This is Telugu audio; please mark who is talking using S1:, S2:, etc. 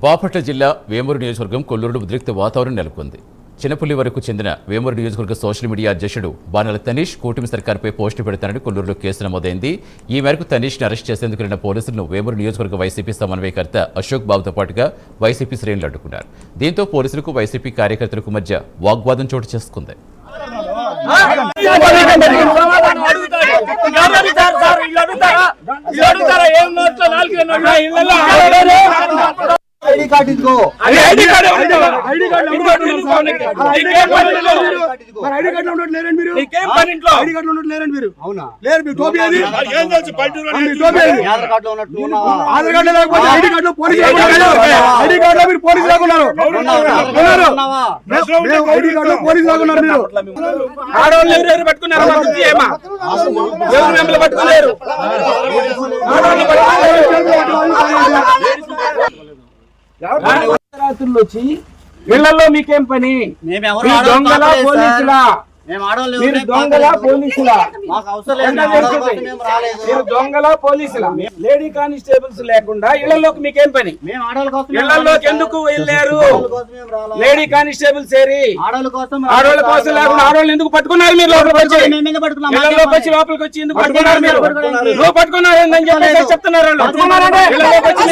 S1: బాపట్ల జిల్లా వేమూరు నియోజకవర్గం కొల్లూరులో ఉద్రిక్త వాతావరణం నెలకొంది. చిన్నపల్లి వరకు చెందిన వేమూరు నియోజకవర్గ సోషల్ మీడియా అధ్యక్షుడు బాణాల తనీష్ కూటమి సర్కార్పై పోస్టు పెడతానని కొల్లూరులో కేసు నమోదైంది. ఈ మేరకు తనీష్ని అరెస్ట్ చేసేందుకు వెళ్లిన పోలీసులను వేమూరు నియోజకవర్గ వైసీపీ సమన్వయకర్త అశోక్ బాబుతో పాటుగా వైసీపీ శ్రేణులు అడ్డుకున్నారు. దీంతో పోలీసులకు వైసీపీ కార్యకర్తలకు మధ్య వాగ్వాదం చోటు చేసుకుంది.
S2: ఐడి కార్డు ఇదిగో ఐడి కార్డు ఉండట్లేరండి మీరు నీకేం పని ఇంట్లో ఐడి కార్డు ఉండట్లేరండి మీరు అవునా లేరు మీ టోపీ అది ఏం తెలుసు పల్లెటూరు టోపీ ఆధార్ కార్డు లో ఉన్నట్టు ఆధార్ కార్డు లేకపోతే ఐడి కార్డు లో పోలీస్ ఐడి కార్డు లో మీరు పోలీస్ లాగున్నారు ఐడి కార్డు లో పోలీస్ లాగున్నారు మీరు ఆడోళ్ళు ఎవరు పట్టుకున్నారు ఏమా ఎవరు మిమ్మల్ని పట్టుకున్నారు రాత్రులు వచ్చి ఇళ్లలో మీకేం పని? దొంగల పోలీసులా? మీరు దొంగల పోలీసులా? మీరు దొంగల పోలీసులా? లేడీ కానిస్టేబుల్స్ లేకుండా ఇళ్లలోకి మీకేం పని? ఇళ్లలోకి ఎందుకు వెళ్ళారు? లేడీ కానిస్టేబుల్స్ ఏరి ఆడవాళ్ళ కోసం లేకుండా ఆడవాళ్ళు ఎందుకు పట్టుకున్నారు? మీరు లోపలికి వచ్చి ఇళ్లలోకి వచ్చి లోపలికి వచ్చి ఎందుకు పట్టుకున్నారు? మీరు నువ్వు పట్టుకున్నారు అని చెప్పి చెప్తున్నారు. ఇళ్లలోకి వచ్చి